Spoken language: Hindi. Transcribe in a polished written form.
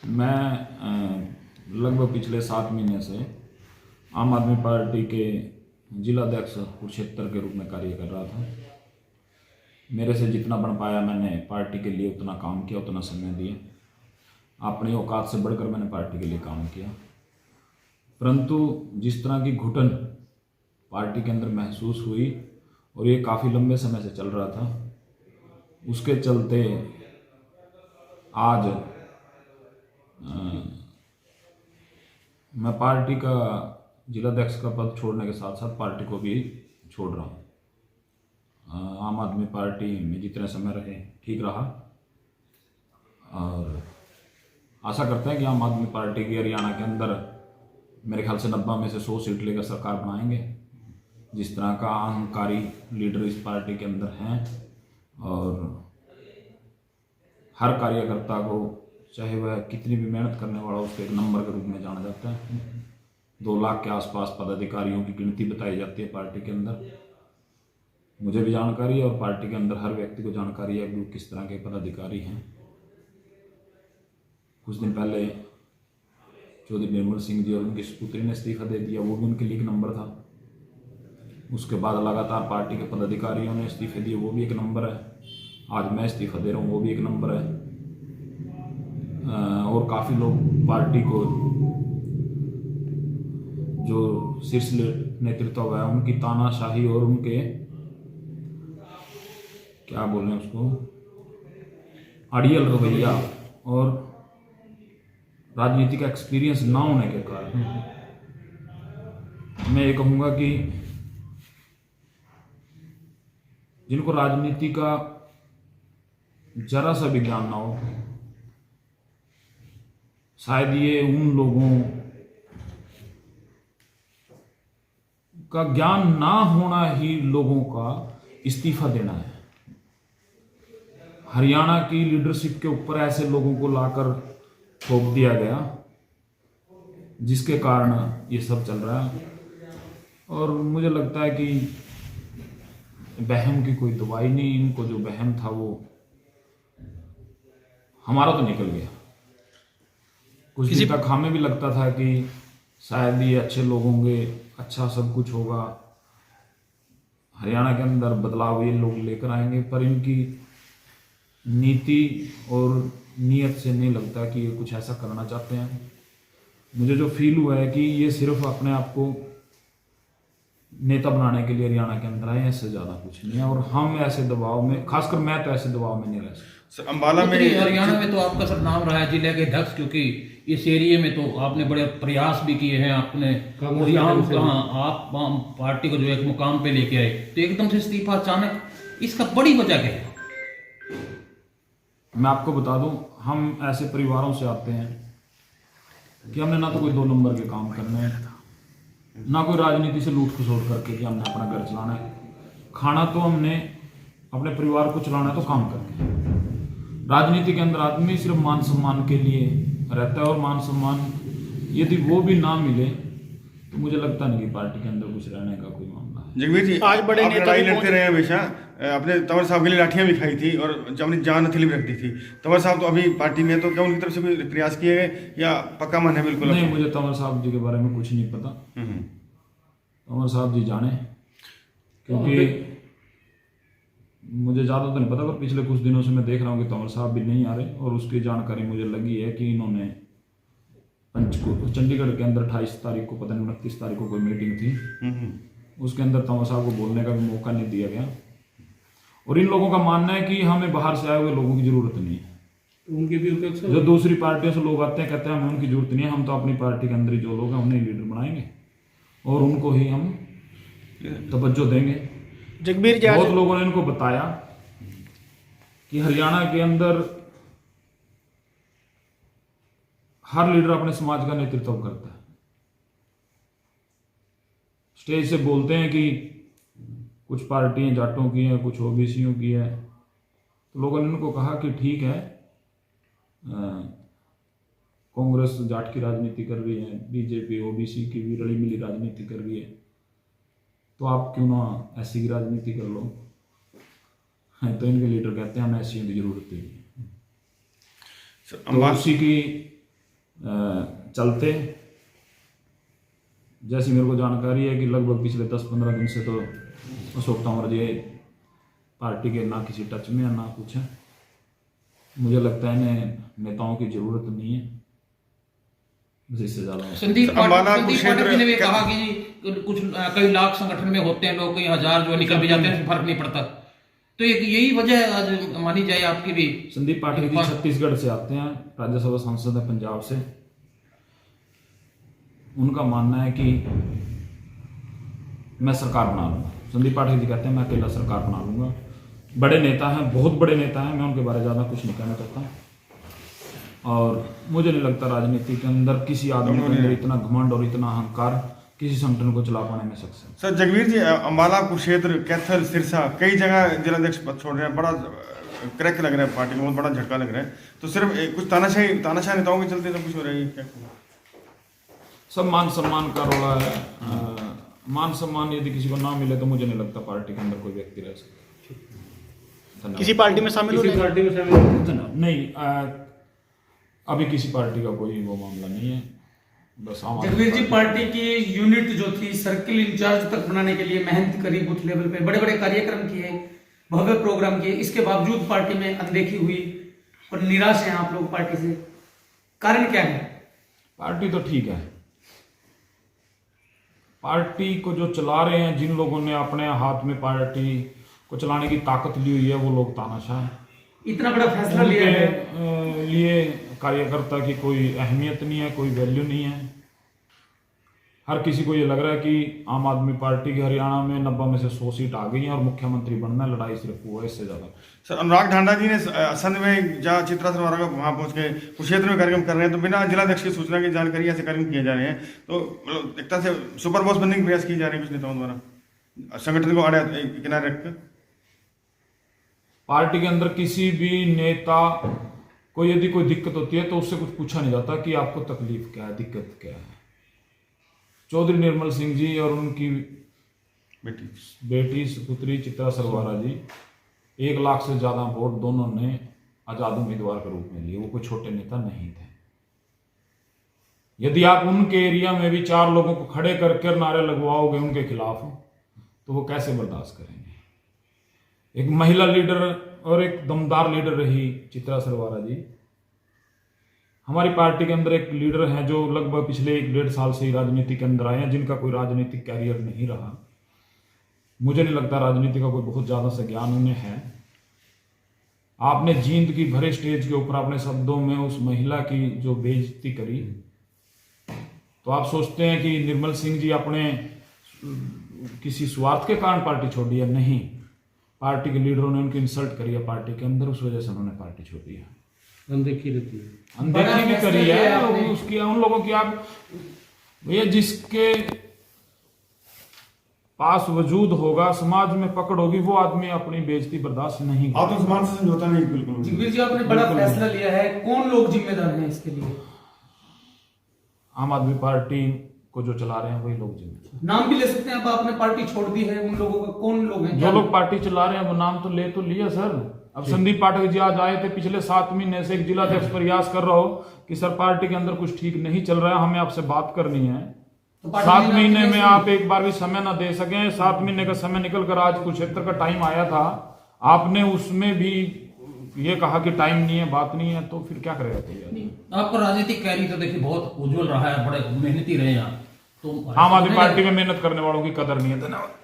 मैं लगभग पिछले 7 महीने से आम आदमी पार्टी के जिलाध्यक्ष कुरुक्षेत्र के रूप में कार्य कर रहा था। मेरे से जितना बन पाया मैंने पार्टी के लिए उतना काम किया, उतना समय दिया। अपनी औकात से बढ़कर मैंने पार्टी के लिए काम किया। परंतु जिस तरह की घुटन पार्टी के अंदर महसूस हुई और ये काफ़ी लंबे समय से चल रहा था, उसके चलते आज मैं पार्टी का जिलाध्यक्ष का पद छोड़ने के साथ साथ पार्टी को भी छोड़ रहा हूँ। आम आदमी पार्टी में जितने समय रहे ठीक रहा और आशा करते हैं कि आम आदमी पार्टी की हरियाणा के अंदर मेरे ख्याल से 90 में से 100 सीट लेकर सरकार बनाएंगे। जिस तरह का अहंकारी लीडर इस पार्टी के अंदर हैं और हर कार्यकर्ता को चाहे वह कितनी भी मेहनत करने वाला उसको एक नंबर के रूप में जाना जाता है। 2 लाख के आसपास पदाधिकारियों की गिनती बताई जाती है पार्टी के अंदर। मुझे भी जानकारी है और पार्टी के अंदर हर व्यक्ति को जानकारी है कि किस तरह के पदाधिकारी हैं। कुछ दिन पहले चौधरी निर्मल सिंह जी और उनकी सुपुत्री ने इस्तीफा दे दिया, वो भी उनके लिए एक नंबर था। उसके बाद लगातार पार्टी के पदाधिकारियों ने इस्तीफे दिए, वो भी एक नंबर है। आज मैं इस्तीफा दे रहा हूँ, वो भी एक नंबर है। और काफ़ी लोग पार्टी को जो शीर्ष नेतृत्व हुआ है उनकी तानाशाही और उनके क्या बोलें उसको अड़ियल रवैया और राजनीति का एक्सपीरियंस ना होने के कारण मैं ये कहूँगा कि जिनको राजनीति का जरा सा भी ज्ञान ना हो, शायद ये उन लोगों का ज्ञान ना होना ही लोगों का इस्तीफा देना है। हरियाणा की लीडरशिप के ऊपर ऐसे लोगों को लाकर थोप दिया गया जिसके कारण ये सब चल रहा है। और मुझे लगता है कि वहम की कोई दवाई नहीं। इनको जो वहम था वो हमारा तो निकल गया। कुछ दिन तक हमें भी लगता था कि शायद ये अच्छे लोग होंगे, अच्छा सब कुछ होगा, हरियाणा के अंदर बदलाव ये लोग लेकर आएंगे, पर इनकी नीति और नीयत से नहीं लगता कि ये कुछ ऐसा करना चाहते हैं। मुझे जो फील हुआ है कि ये सिर्फ अपने आप को नेता बनाने के लिए हरियाणा के अंदर आए, इससे ज़्यादा कुछ नहीं है। और हम ऐसे दबाव में, खासकर मैं तो ऐसे दबाव में नहीं रह सकता। अंबाला में हरियाणा में तो आपका सब नाम रहा है जिले के अध्यक्ष, क्योंकि इस एरिया में तो आपने बड़े प्रयास भी किए हैं आपने, और यहाँ आप पार्टी को जो एक मुकाम पे लेके आए, तो एकदम से इस्तीफा अचानक, इसका बड़ी वजह क्या है? मैं आपको बता दूं, हम ऐसे परिवारों से आते हैं कि हमने ना तो कोई 2 नंबर के काम करने हैं, ना कोई राजनीति से लूट खसोट करके कि हमने अपना घर चलाना है। खाना तो हमने अपने परिवार को चलाना है, तो काम करके। राजनीति के अंदर आदमी सिर्फ मान सम्मान के लिए रहता है और मान सम्मान यदि वो भी ना मिले तो मुझे लगता नहीं कि पार्टी के अंदर कुछ रहने का कोई मामला है। जगवीर जी, आज बड़े नेता लड़ाई लड़ते रहे हमेशा। अपने तंवर साहब के लिए लाठियां भी खाई थी और अपनी जान हथेली भी रख दी थी। तंवर साहब तो अभी पार्टी में, तो क्या उनकी तरफ से कोई प्रयास किए गए या पक्का मन है बिल्कुल? नहीं, मुझे तंवर साहब जी के बारे में कुछ नहीं पता। तंवर साहब जी जाने, क्योंकि मुझे ज़्यादा तो नहीं पता, पर पिछले कुछ दिनों से मैं देख रहा हूँ कि तंवर साहब भी नहीं आ रहे। और उसकी जानकारी मुझे लगी है कि इन्होंने चंडीगढ़ के अंदर 28 तारीख को, पता नहीं 29 तारीख को कोई मीटिंग थी, उसके अंदर तंवर साहब को बोलने का भी मौका नहीं दिया गया। और इन लोगों का मानना है कि हमें बाहर से आए हुए लोगों की जरूरत नहीं है। उनकी भी जो दूसरी पार्टियों से लोग आते हैं, कहते हैं हमें उनकी जरूरत नहीं है, हम तो अपनी पार्टी के अंदर ही जो लोग हैं उन्हें लीडर बनाएंगे और उनको ही हम तवज्जो देंगे। जगबीर जी, बहुत लोगों ने इनको बताया कि हरियाणा के अंदर हर लीडर अपने समाज का नेतृत्व करता है। स्टेज से बोलते हैं कि कुछ पार्टियां जाटों की हैं, कुछ ओबीसीयों की है, तो लोगों ने उनको कहा कि ठीक है, कांग्रेस जाट की राजनीति कर रही है, बीजेपी ओबीसी की भी रली मिली राजनीति कर रही है, तो आप क्यों ना एससी की राजनीति कर लो। तो इनके लीडर कहते हैं हमें एससीयों की जरूरत नहीं है। तो उसी की चलते। जैसी मेरे को जानकारी है कि लगभग पिछले 10-15 दिन से तो अशोक तंवर जी पार्टी के ना किसी टच में है ना कुछ है। मुझे लगता है इन्हें नेताओं की जरूरत नहीं है, बस इससे ज़्यादा। संदीप अम्बाला पाठक कुरुक्षेत्र जी ने भी कहा कि कुछ कई लाख संगठन में होते हैं लोग, कई हजार जो निकल भी जाते हैं, फर्क नहीं पड़ता। तो एक यही वजह आज मानी जाए आपकी भी। संदीप पाठक जी छत्तीसगढ़ से आते हैं, राज्यसभा सांसद है पंजाब से। उनका मानना है कि मैं सरकार बना लूँगा। संदीप पाठक जी कहते हैं मैं अकेला सरकार बना लूँगा। बड़े नेता हैं, बहुत बड़े नेता हैं, मैं उनके बारे में ज़्यादा कुछ नहीं कहना चाहता। और मुझे नहीं लगता राजनीति के अंदर किसी आदमी के अंदर इतना घमंड और इतना अहंकार किसी संगठन को चला पाने में सक्षम। सर जगवीर जी, अम्बाला कुरुक्षेत्र, कैथल, सिरसा कई जगह जिलाध्यक्ष पद छोड़ रहे हैं, बड़ा क्रैक लग रहा है पार्टी को, बहुत बड़ा झटका लग रहा है। तो सिर्फ कुछ तानाशाह नेताओं के चलते सब कुछ हो रहा है क्या? सब मान सम्मान का रोड़ा है। मान सम्मान यदि किसी को ना मिले तो मुझे नहीं लगता पार्टी के अंदर कोई व्यक्ति रह सकता। किसी पार्टी में शामिल हो नहीं, अभी किसी पार्टी का कोई वो मामला नहीं है। बस जगवीर जी, पार्टी की यूनिट जो थी सर्किल इंचार्ज तक बनाने के लिए मेहनत करी, बूथ लेवल पे बड़े बड़े कार्यक्रम किए, भव्य प्रोग्राम किए, इसके बावजूद पार्टी में अनदेखी हुई और निराश हैं आप लोग पार्टी से। कारण क्या है? पार्टी तो ठीक है, पार्टी को जो चला रहे हैं, जिन लोगों ने अपने हाथ में पार्टी को चलाने की ताकत ली हुई है, वो लोग तानाशाह हैं। इतना बड़ा फैसला लिया है, लिए कार्यकर्ता की कोई अहमियत नहीं है, कोई वैल्यू नहीं है। हर किसी को ये लग रहा है कि आम आदमी पार्टी की हरियाणा में 90 में से 100 सीट आ गई हैं और मुख्यमंत्री बनना है, लड़ाई सिर्फ वो है, इससे ज़्यादा। सर अनुराग ढांडा जी ने असंध में जहाँ चित्रा सरवारा का वहाँ पहुँच के कुरुक्षेत्र में कार्यक्रम कर रहे हैं, तो बिना जिलाध्यक्ष की सूचना की जानकारी ऐसे कार्यक्रम किए जा रहे हैं। तो मतलब एक तरह से सुपर बॉस बनने की प्रयास की जा रही है कुछ नेताओं द्वारा, संगठन को आड़े किनारे रखकर। पार्टी के अंदर किसी भी नेता को यदि कोई दिक्कत होती है तो उससे कुछ पूछा नहीं जाता कि आपको तकलीफ क्या है, दिक्कत क्या है। चौधरी निर्मल सिंह जी और उनकी बेटी सुपुत्री चित्रा सरवारा जी 1 लाख से ज़्यादा वोट दोनों ने आज़ाद उम्मीदवार के रूप में लिए। वो कोई छोटे नेता नहीं थे। यदि आप उनके एरिया में भी 4 लोगों को खड़े करके नारे लगवाओगे उनके खिलाफ, तो वो कैसे बर्दाश्त करेंगे। एक महिला लीडर और एक दमदार लीडर रही चित्रा सरवारा जी। हमारी पार्टी के अंदर एक लीडर हैं जो लगभग पिछले 1-1.5 साल से ही राजनीति के अंदर आए हैं, जिनका कोई राजनीतिक कैरियर नहीं रहा। मुझे नहीं लगता राजनीति का कोई बहुत ज़्यादा से ज्ञान उन्हें है। आपने जींद की भरे स्टेज के ऊपर अपने शब्दों में उस महिला की जो बेइज्जती करी, तो आप सोचते हैं कि निर्मल सिंह जी अपने किसी स्वार्थ के कारण पार्टी छोड़ी है? नहीं, पार्टी के लीडरों ने उनकी इंसल्ट करी है पार्टी के अंदर, उस वजह से उन्होंने पार्टी छोड़ी है। अनदेखी रहती है, अनदेखी भी करी है उसकी, उन लोगों की। आप ये जिसके पास वजूद होगा, समाज में पकड़ होगी, वो आदमी अपनी बेइज्जती बर्दाश्त नहीं करेगा। आत्मसम्मान से समझौता नहीं बिल्कुल। जगवीर जी, आपने बड़ा फैसला लिया है, कौन लोग जिम्मेदार हैं इसके लिए? आम आदमी पार्टी को जो चला रहे हैं वही लोग जिम्मेदार। नाम भी ले सकते हैं, अब आपने पार्टी छोड़ दी है, उन लोगों का कौन लोग हैं? जो लोग पार्टी चला रहे हैं वो नाम तो लिया सर। अब संदीप पाठक जी आज आए थे, पिछले 7 महीने से एक जिलाध्यक्ष प्रयास कर रहा हो कि सर पार्टी के अंदर कुछ ठीक नहीं चल रहा है, हमें आपसे बात करनी है। तो 7 महीने में आप एक बार भी समय ना दे सके। 7 महीने का समय निकल कर आज कुरुक्षेत्र का टाइम आया था, आपने उसमें भी ये कहा कि टाइम नहीं है, बात नहीं है, तो फिर क्या करेगा? आपका राजनीतिक कैरियर तो देखिए बहुत उज्जवल रहा है, बड़े मेहनती रहे हैं आप। तो आम आदमी पार्टी में मेहनत करने वालों की कदर नहीं है। धन्यवाद।